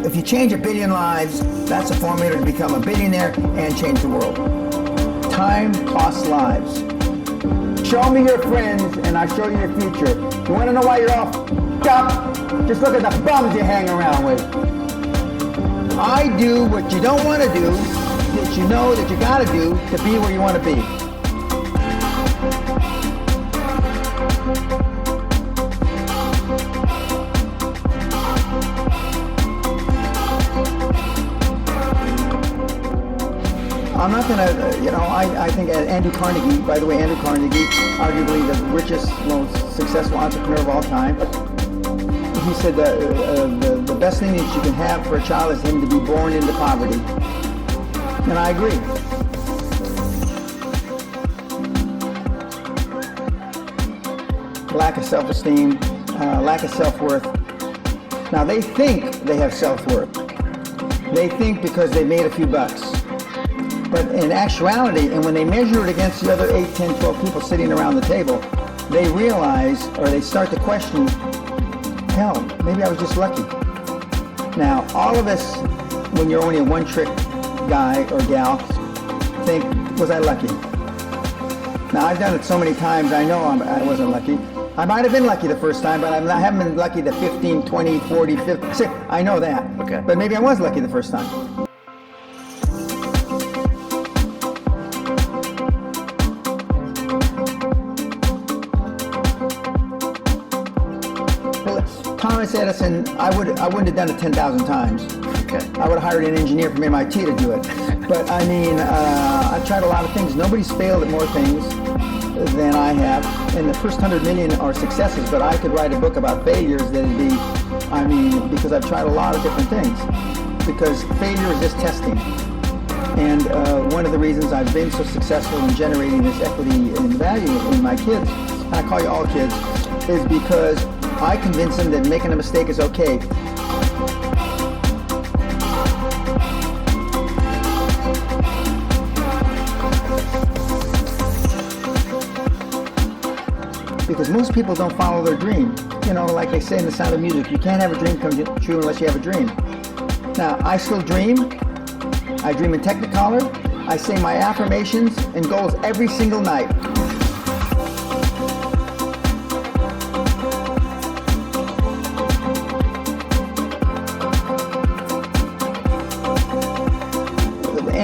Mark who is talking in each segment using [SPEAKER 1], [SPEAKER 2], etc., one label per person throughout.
[SPEAKER 1] If you change 1 billion lives, that's a formula to become a billionaire and change the world. Time costs lives. Show me your friends and I'll show you your future. You want to know why you're all up? Just look at the bums you hang around with. I do what you don't want to do, that you know that you got to do to be where you want to be. I'm not going to, I think Andrew Carnegie, by the way, Andrew Carnegie, arguably the richest, most successful entrepreneur of all time, he said that the best thing that you can have for a child is him to be born into poverty. And I agree. Lack of self-esteem, lack of self-worth. Now they think they have self-worth. They think because they made a few bucks. But in actuality, and when they measure it against the other 8, 10, 12 people sitting around the table, they realize, or they start to question, hell, maybe I was just lucky. Now, all of us, when you're only a one-trick guy or gal, think, was I lucky? Now, I've done it so many times, I know I wasn't lucky. I might have been lucky the first time, but I haven't been lucky the 15, 20, 40, 50, 60. I know that.
[SPEAKER 2] Okay.
[SPEAKER 1] But maybe I was lucky the first time. Thomas Edison, I wouldn't have done it 10,000 times.
[SPEAKER 2] Okay.
[SPEAKER 1] I would have hired an engineer from MIT to do it. But I mean, I've tried a lot of things. Nobody's failed at more things than I have. And the first 100 million are successes, but I could write a book about failures that'd be, because I've tried a lot of different things. Because failure is just testing. And one of the reasons I've been so successful in generating this equity and value in my kids, and I call you all kids, is because I convince them that making a mistake is okay. Because most people don't follow their dream. Like they say in The Sound of Music, you can't have a dream come true unless you have a dream. Now, I still dream. I dream in Technicolor. I say my affirmations and goals every single night.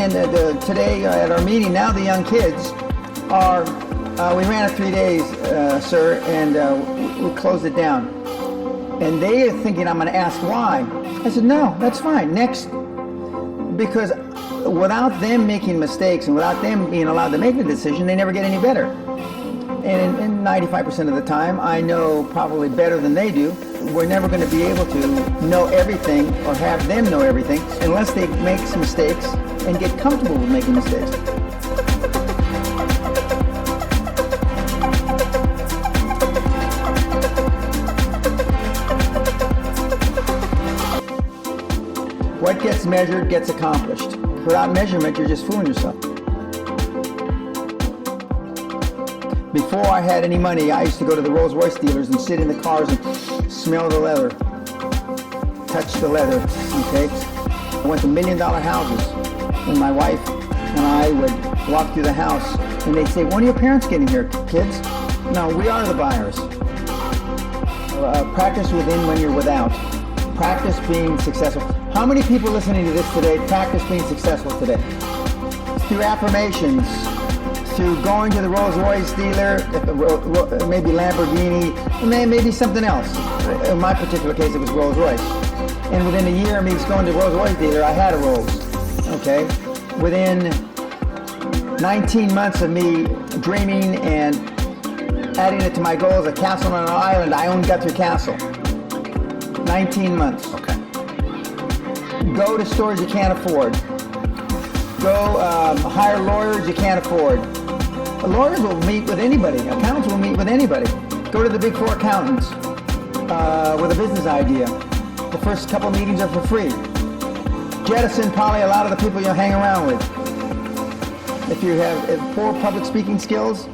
[SPEAKER 1] And today at our meeting, now the young kids are, we ran it 3 days, sir, and we closed it down. And they are thinking I'm going to ask why. I said, no, that's fine. Next, because without them making mistakes and without them being allowed to make the decision, they never get any better. And in 95% of the time, I know probably better than they do. We're never going to be able to know everything or have them know everything unless they make some mistakes and get comfortable with making mistakes. What gets measured gets accomplished. Without measurement, you're just fooling yourself. Before I had any money, I used to go to the Rolls-Royce dealers and sit in the cars and smell the leather, touch the leather, okay? I went to $1 million houses, and my wife and I would walk through the house, and they'd say, when are your parents getting here, kids? No, we are the buyers. Practice within when you're without. Practice being successful. How many people listening to this today practice being successful today? Through affirmations, through going to the Rolls-Royce dealer, maybe Lamborghini, maybe something else. In my particular case, it was Rolls-Royce. And within a year of me going to the Rolls-Royce dealer, I had a Rolls, okay? Within 19 months of me dreaming and adding it to my goals, a castle on an island, I owned Guthrie Castle. 19 months.
[SPEAKER 2] Okay.
[SPEAKER 1] Go to stores you can't afford. Go hire lawyers you can't afford. Lawyers will meet with anybody. Accountants will meet with anybody. Go to the big 4 accountants with a business idea. The first couple meetings are for free. Jettison probably a lot of the people you'll hang around with. If you have poor public speaking skills,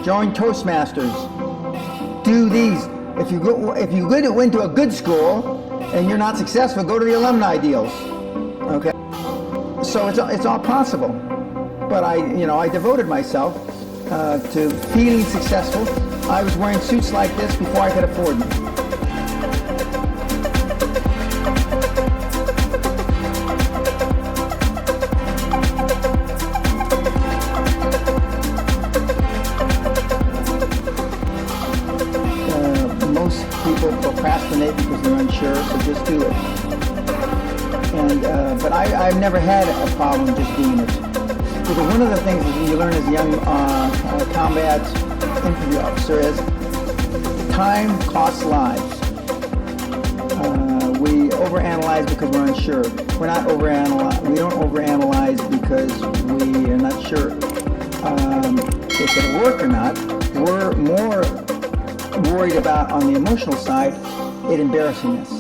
[SPEAKER 1] join Toastmasters. Do these. If you went to a good school, and you're not successful, go to the alumni deals. Okay, so it's all possible. But I devoted myself to feeling successful. I was wearing suits like this before I could afford them. Most people procrastinate because they're unsure, so just do it. But I've never had a problem just doing it. Because one of the things that you learn as a young combat infantry officer is time costs lives. We overanalyze because we're unsure. We don't overanalyze because we are not sure if it'll work or not. We're more worried about, on the emotional side, it embarrassing us.